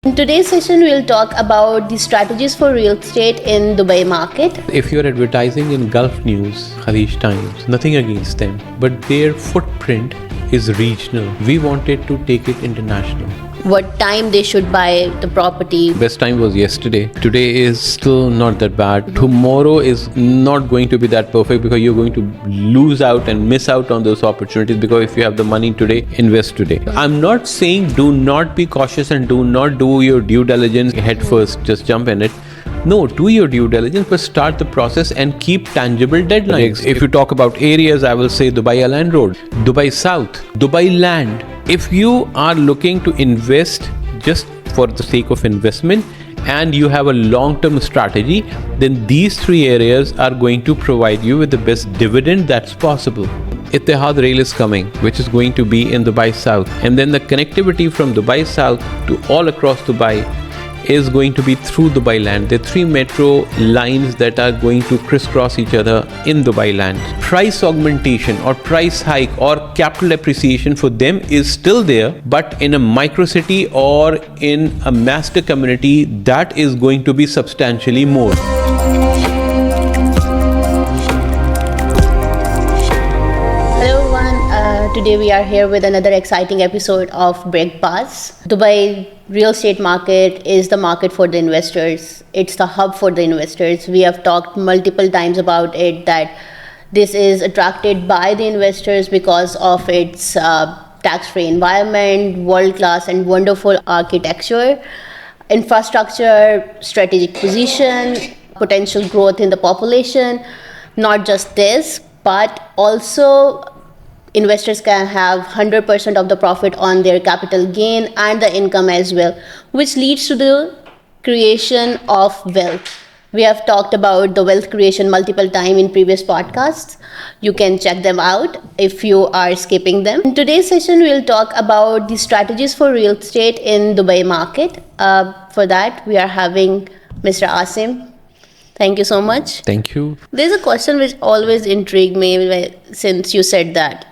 In today's session, we'll talk about the strategies for real estate in Dubai market. If you're advertising in Gulf News, Khaleej Times, nothing against them, but their footprint is regional. We wanted to take it international. What time they should buy the property. Best time was yesterday. Today is still not that bad. Tomorrow is not going to be that perfect because you're going to lose out and miss out on those opportunities, because if you have the money today, invest today. I'm not saying do not be cautious and do not do your due diligence head first, just jump in it. No, do your due diligence, but start the process and keep tangible deadlines. If you talk about areas, I will say Dubai Land Road, Dubai South, Dubai Land. If you are looking to invest just for the sake of investment and you have a long-term strategy, then these three areas are going to provide you with the best dividend that's possible. Ittihad Rail is coming, which is going to be in Dubai South. And then the connectivity from Dubai South to all across Dubai is going to be through Dubai Land. There are 3 metro lines that are going to crisscross each other in Dubai Land. Price augmentation or price hike or capital appreciation for them is still there, but in a micro city or in a master community, that is going to be substantially more. Today we are here with another exciting episode of Break Pass. Dubai real estate market is the market for the investors. It's the hub for the investors. We have talked multiple times about it, that this is attracted by the investors because of its tax-free environment, world-class and wonderful architecture, infrastructure, strategic position, potential growth in the population. Not just this, but also investors can have 100% of the profit on their capital gain and the income as well, which leads to the creation of wealth. We have talked about the wealth creation multiple times in previous podcasts. You can check them out if you are skipping them. In today's session, we'll talk about the strategies for real estate in Dubai market. For that, we are having Mr. Asim. Thank you so much. Thank you. There's a question which always intrigued me since you said that.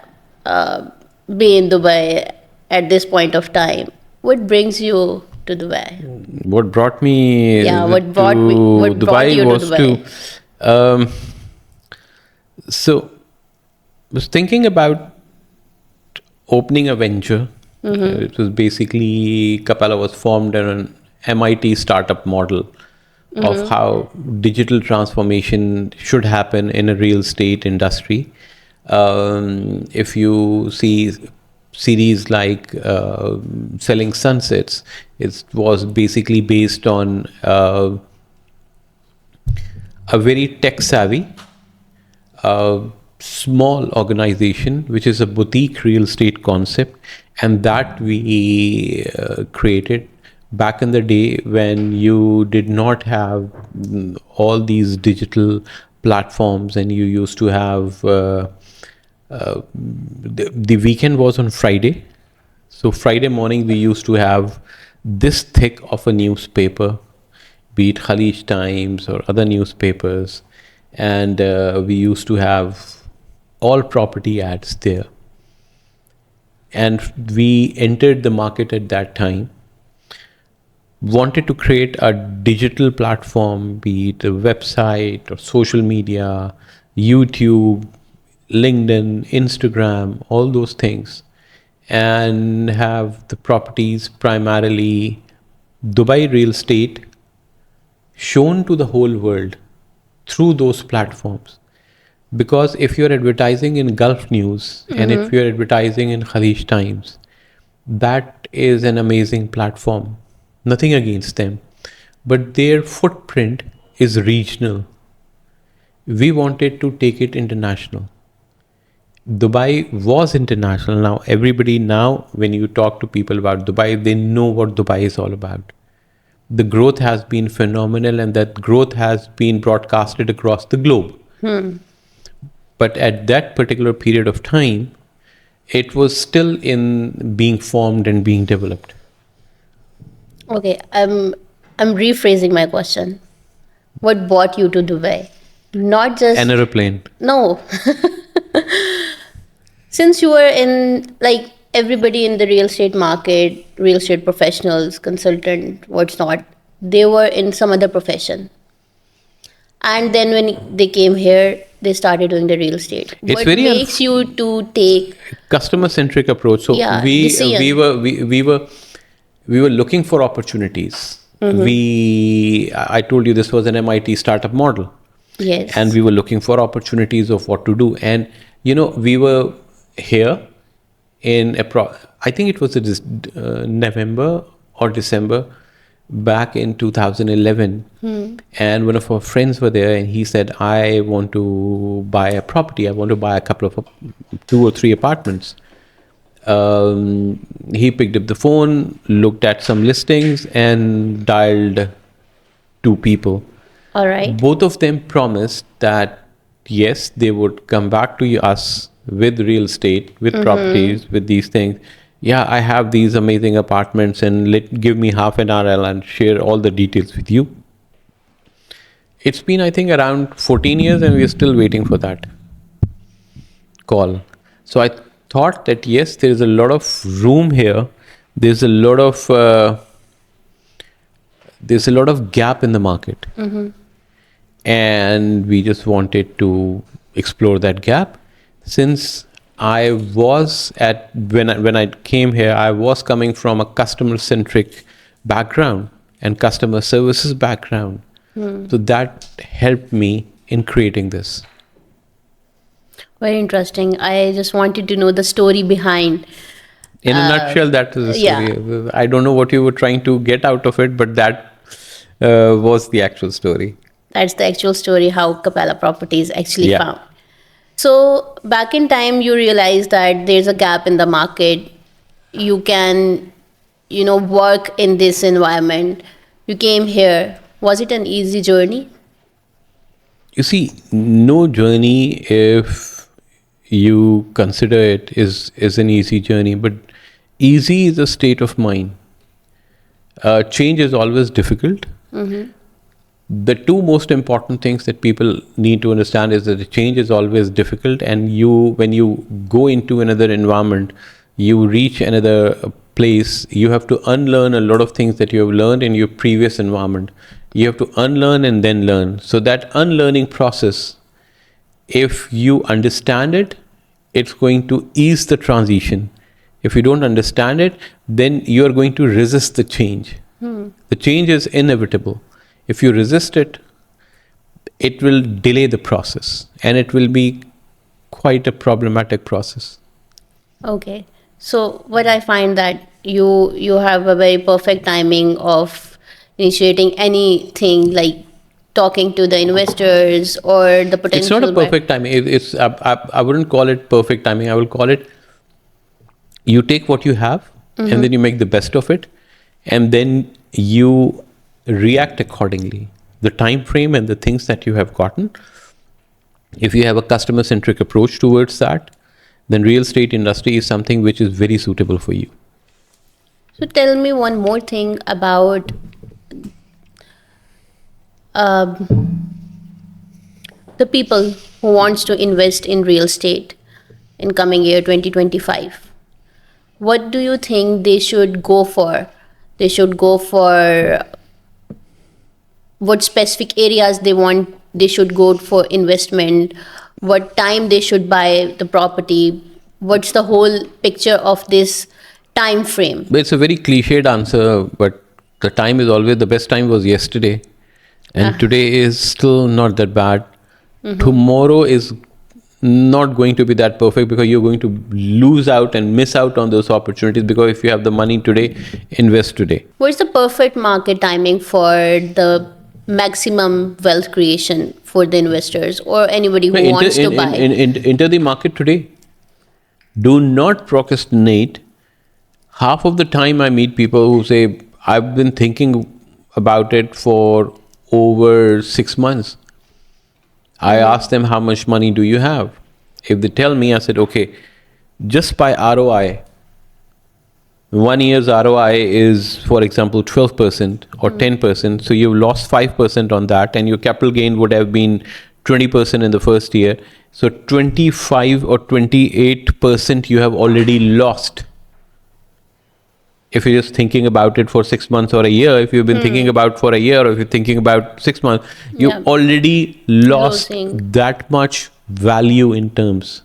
Be in Dubai at this point of time. What brings you to Dubai? What brought me what brought you was to Dubai? So I was thinking about opening a venture. It was basically, Capella was formed on an MIT startup model of how digital transformation should happen in a real estate industry. If you see series like Selling Sunsets, it was basically based on a very tech-savvy, small organization, which is a boutique real estate concept, and that we created back in the day when you did not have all these digital platforms, and you used to have the weekend was on Friday. So Friday morning we used to have this thick of a newspaper, be it Khaleej Times or other newspapers, and we used to have all property ads there. And we entered the market at that time, wanted to create a digital platform, be it a website or social media, YouTube, LinkedIn, Instagram, all those things, and have the properties, primarily Dubai real estate, shown to the whole world through those platforms. Because if you're advertising in Gulf News and if you're advertising in Khaleej Times, that is an amazing platform. Nothing against them, but their footprint is regional. We wanted to take it international. Dubai was international. Now when you talk to people about Dubai, they know what Dubai is all about. The growth has been phenomenal, and that growth has been broadcasted across the globe. But at that particular period of time, it was still in being formed and being developed. Okay, I'm rephrasing my question. What brought you to Dubai? Not just an aeroplane. No. Since you were in, like, everybody in the real estate market, real estate professionals, consultant, what's not, they were in some other profession. And then when they came here, they started doing the real estate. It's What very makes you to take, customer centric approach. So yeah, we decision? were we were looking for opportunities. I told you this was an MIT startup model, and Yes. we were looking for opportunities of what to do. And we were here in I think it was November or December back in 2011, and one of our friends were there, and he said, I want to buy a property. I want to buy a couple of 2 or 3 apartments. He picked up the phone, looked at some listings, and dialed 2 people. All right. Both of them promised that yes, they would come back to us with real estate, with properties, with these things. Yeah, I have these amazing apartments, and give me half an hour, and share all the details with you. It's been, I think, around 14 years, and we're still waiting for that call. So I thought that yes, there is a lot of room here. There's a lot of gap in the market, and we just wanted to explore that gap. Since I was when I came here, I was coming from a customer centric background and customer services background, so that helped me in creating this. Very interesting. I just wanted to know the story behind. In a nutshell, that is the story. Yeah. I don't know what you were trying to get out of it, but that was the actual story. That's the actual story how Capella Properties actually Yeah. found. So back in time, you realized that there's a gap in the market. You can, work in this environment. You came here. Was it an easy journey? You see, no journey, if you consider it, is an easy journey, but easy is a state of mind. Change is always difficult. The 2 most important things that people need to understand is that the change is always difficult, and when you go into another environment, you reach another place, you have to unlearn a lot of things that you have learned in your previous environment. You have to unlearn and then learn. So that unlearning process, if you understand it, it's going to ease the transition. If you don't understand it, then you are going to resist the change. The change is inevitable. If you resist it, it will delay the process, and it will be quite a problematic process. Okay. So what I find that you have a very perfect timing of initiating anything like talking to the investors or the potential. It's not a perfect timing. I wouldn't call it perfect timing. I will call it, you take what you have, and then you make the best of it, and then you react accordingly. The time frame and the things that you have gotten, if you have a customer centric approach towards that, then real estate industry is something which is very suitable for you. So tell me one more thing about the people who wants to invest in real estate in coming year 2025. What do you think they should go for? They should go for what specific areas they should go for investment, what time they should buy the property, what's the whole picture of this time frame? It's a very cliched answer, but the time is always, the best time was yesterday, and today is still not that bad. Tomorrow is not going to be that perfect, because you're going to lose out and miss out on those opportunities, because if you have the money today, invest today. What's the perfect market timing for the maximum wealth creation for the investors or anybody who wants to buy? Enter the market today. Do not procrastinate. Half of the time I meet people who say, I've been thinking about it for over 6 months. I ask them, how much money do you have? If they tell me, I said, okay, just by ROI, 1 year's ROI is, for example, 12% or 10%. So you've lost 5% on that, and your capital gain would have been 20% in the first year. So 25 or 28% you have already lost. If you're just thinking about it for 6 months or a year, if you've been thinking about for a year, or if you're thinking about 6 months, you Yeah. already lost Losing. that much value in terms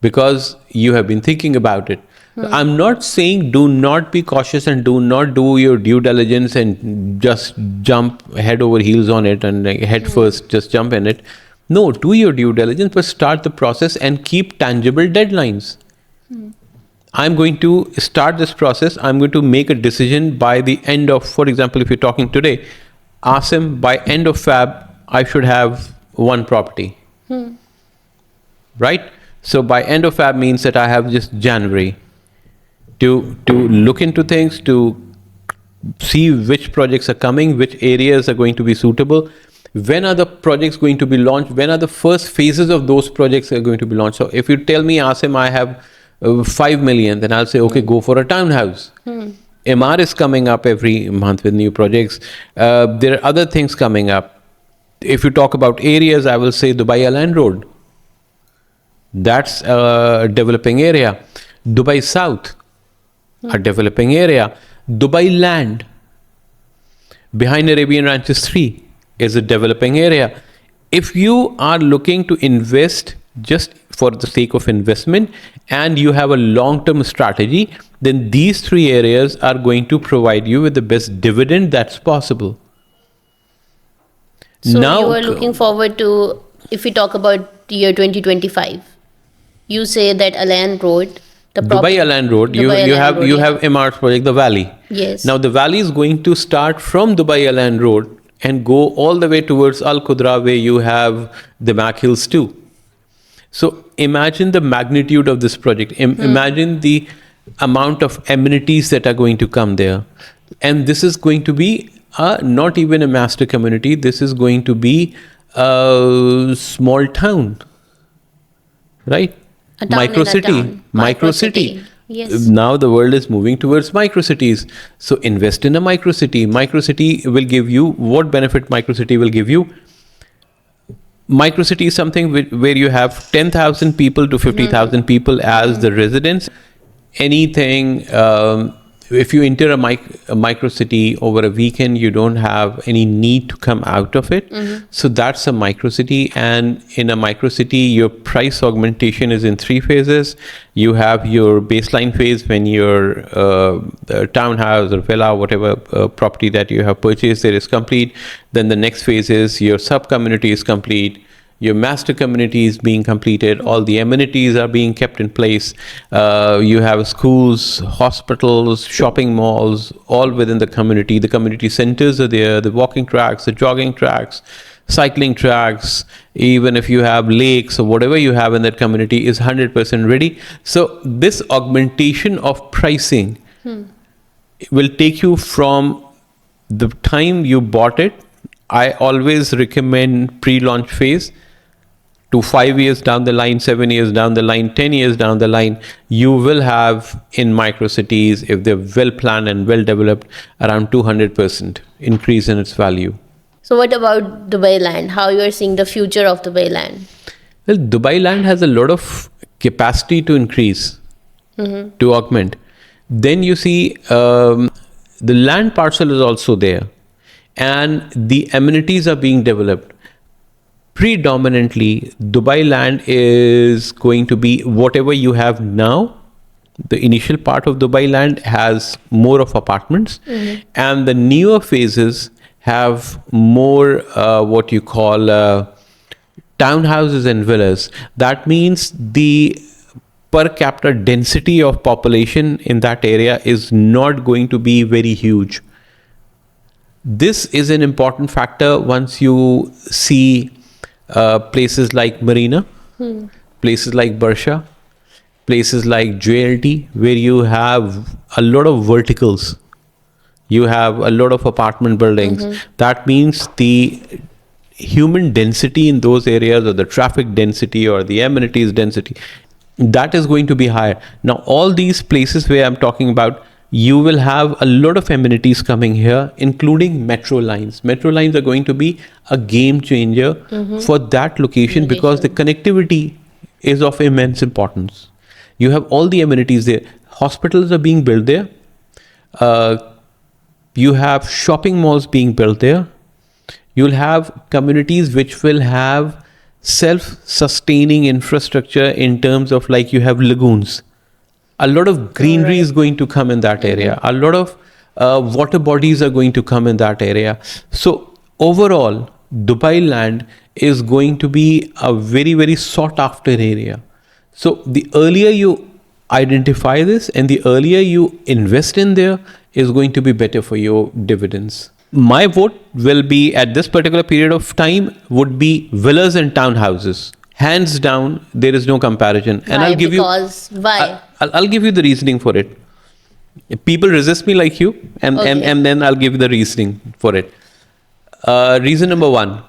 because you have been thinking about it. I'm not saying do not be cautious and do not do your due diligence and just jump head over heels on it and like head first, just jump in it. No, do your due diligence, but start the process and keep tangible deadlines. I'm going to start this process. I'm going to make a decision by the end of, for example, if you're talking today, Asim, by end of Fab, I should have one property, right? So by end of Fab means that I have just January to look into things, to see which projects are coming, which areas are going to be suitable, when are the projects going to be launched, when are the first phases of those projects are going to be launched. So if you tell me, Asim, I have 5 million, then I'll say, okay, go for a townhouse. MR is coming up every month with new projects. There are other things coming up. If you talk about areas, I will say Dubai Land Road. That's a developing area. Dubai South, a developing area. Dubai Land, behind Arabian Ranches 3, is a developing area. If you are looking to invest just for the sake of investment and you have a long-term strategy, then these three areas are going to provide you with the best dividend that's possible. So Now, you are looking forward to, if we talk about year 2025, you say that Alan Road, the Dubai Land Road, you Dubai Alan have Road, you yeah. have MR's project, the Valley. Yes. Now the Valley is going to start from Dubai Land Road and go all the way towards Al Qudra, where you have the Mac Hills too. So imagine the magnitude of this project. Imagine the amount of amenities that are going to come there, and this is going to be not even a master community. This is going to be a small town, right? A town Micro in a city, town. micro Micro city. city. Yes. Now the world is moving towards micro cities. So invest in a micro city. Micro city will give you what benefit micro city will give you. Micro city is something where you have 10,000 people to 50,000 people as the residents. Anything, if you enter a micro city over a weekend, you don't have any need to come out of it. So that's a micro city. And in a micro city, your price augmentation is in 3 phases. You have your baseline phase when your townhouse or villa, whatever property that you have purchased there is complete. Then the next phase is your sub community is complete. Your master community is being completed. All the amenities are being kept in place. You have schools, hospitals, shopping malls, all within the community. The community centers are there, the walking tracks, the jogging tracks, cycling tracks. Even if you have lakes or whatever you have in that community is 100% ready. So this augmentation of pricing will take you from the time you bought it. I always recommend pre-launch phase to 5 years down the line, 7 years down the line, 10 years down the line. You will have in micro cities, if they're well planned and well developed, around 200% increase in its value. So what about Dubai Land? How you are seeing the future of Dubai Land? Well, Dubai Land has a lot of capacity to increase, to augment. Then you see the land parcel is also there, and the amenities are being developed. Predominantly, Dubai Land is going to be whatever you have now. The initial part of Dubai Land has more of apartments, and the newer phases have more what you call townhouses and villas. That means the per capita density of population in that area is not going to be very huge. This is an important factor once you see places like Marina, places like Barsha, places like JLT, where you have a lot of verticals. You have a lot of apartment buildings. That means the human density in those areas, or the traffic density, or the amenities density, that is going to be higher. Now, all these places where I'm talking about, you will have a lot of amenities coming here, including metro lines. Metro lines are going to be a game changer for that location because the connectivity is of immense importance. You have all the amenities there. Hospitals are being built there. Uh, you have shopping malls being built there. You'll have communities which will have self-sustaining infrastructure in terms of, like, you have lagoons. A lot of greenery is Right. going to come in that area. A lot of water bodies are going to come in that area. So overall, Dubai land is going to be a very, very sought after area. So the earlier you identify this and the earlier you invest in there is going to be better for your dividends. My vote will be, at this particular period of time, would be villas and townhouses. Hands down, there is no comparison. And Why? I'll give you Because why? I'll give you the reasoning for it. People resist me like you, Okay. and then I'll give you the reasoning for it. Reason number one: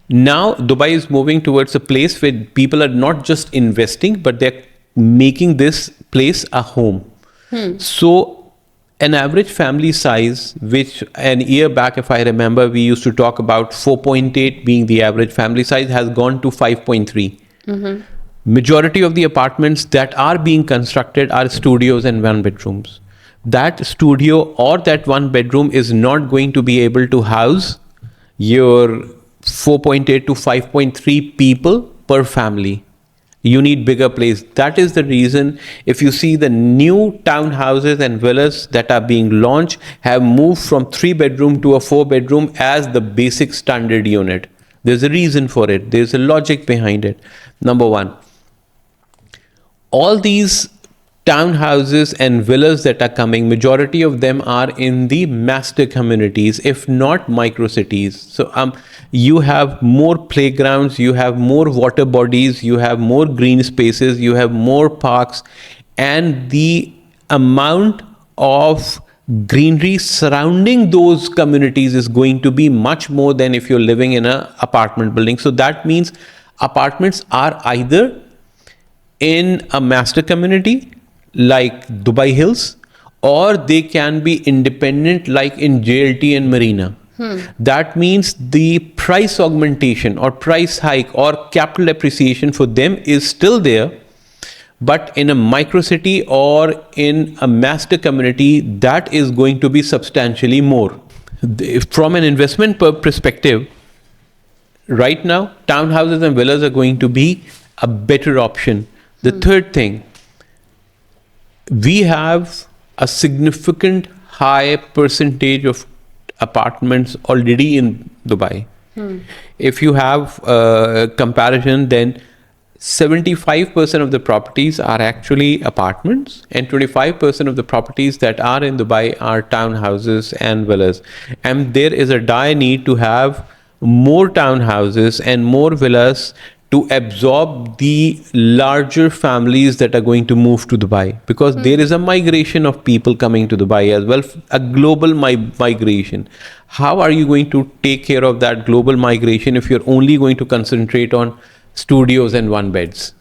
now Dubai is moving towards a place where people are not just investing, but they're making this place a home. So an average family size, which an year back, if I remember, we used to talk about 4.8 being the average family size, has gone to 5.3. Majority of the apartments that are being constructed are studios and one bedrooms. That studio or that one bedroom is not going to be able to house your 4.8 to 5.3 people per family. You need bigger place. That is the reason, if you see the new townhouses and villas that are being launched, have moved from 3 bedroom to a 4 bedroom as the basic standard unit. There's a reason for it. There's a logic behind it. Number one, all these townhouses and villas that are coming, majority of them are in the master communities, if not micro cities. So you have more playgrounds, you have more water bodies, you have more green spaces, you have more parks, and the amount of greenery surrounding those communities is going to be much more than if you're living in an apartment building. So that means apartments are either in a master community like Dubai Hills, or they can be independent like in JLT and Marina. That means the price augmentation or price hike or capital appreciation for them is still there, but in a micro city or in a master community, that is going to be substantially more. From an investment perspective, right now, townhouses and villas are going to be a better option. The third thing, we have a significant high percentage of apartments already in Dubai. If you have a comparison, then 75% of the properties are actually apartments, and 25% of the properties that are in Dubai are townhouses and villas. And there is a dire need to have more townhouses and more villas to absorb the larger families that are going to move to Dubai, because there is a migration of people coming to Dubai as well, a global migration. How are you going to take care of that global migration if you're only going to concentrate on studios and one beds?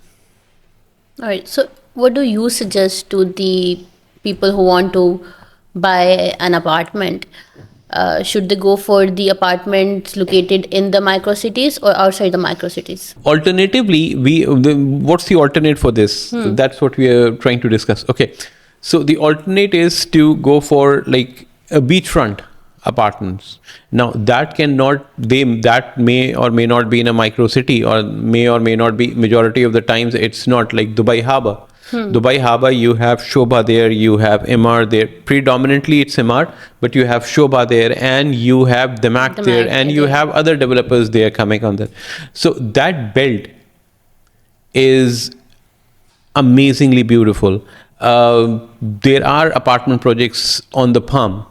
All right. So, what do you suggest to the people who want to buy an apartment? Should they go for the apartments located in the micro cities or outside the micro cities? Alternatively, what's the alternate for this? That's what we are trying to discuss. Okay, so the alternate is to go for like a beachfront apartments. Now that that may or may not be in a micro city, or may not be. Majority of the times it's not, like Dubai Harbour. Dubai Harbour, you have Shobha there, you have Emaar there. Predominantly it's Emaar, but you have Shobha there, and you have Damac there, and you have other developers there coming on that. So that belt is amazingly beautiful. There are apartment projects on the Palm.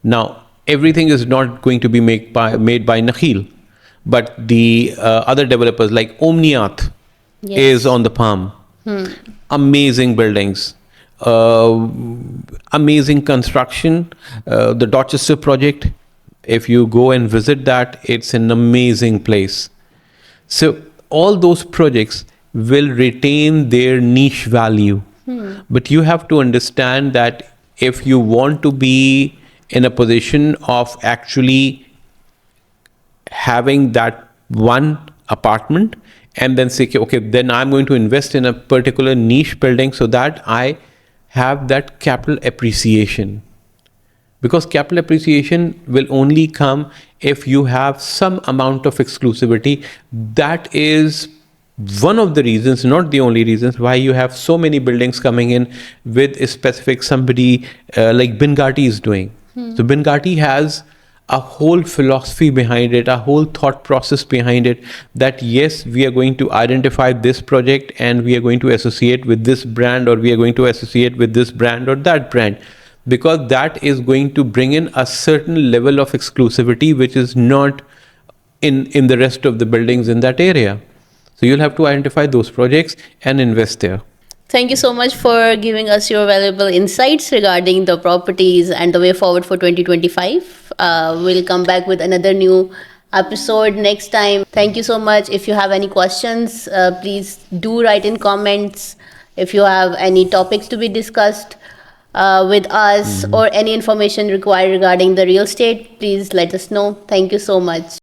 Now, everything is not going to be made by Nakhil, but the other developers like Omniath is on the Palm. Amazing buildings, amazing construction. The Dorchester project, if you go and visit that, it's an amazing place. So all those projects will retain their niche value. But you have to understand that if you want to be in a position of actually having that one apartment and then say, okay, then I'm going to invest in a particular niche building so that I have that capital appreciation, because capital appreciation will only come if you have some amount of exclusivity. That is one of the reasons, not the only reasons, why you have so many buildings coming in with a specific somebody, like Bingati is doing. So Bingati has a whole philosophy behind it, a whole thought process behind it, that yes, we are going to identify this project and we are going to associate with this brand, or we are going to associate with this brand or that brand, because that is going to bring in a certain level of exclusivity which is not in the rest of the buildings in that area. So you'll have to identify those projects and invest there. Thank you so much for giving us your valuable insights regarding the properties and the way forward for 2025. We'll come back with another new episode next time. Thank you so much. If you have any questions, please do write in comments. If you have any topics to be discussed with us, or any information required regarding the real estate, please let us know. Thank you so much.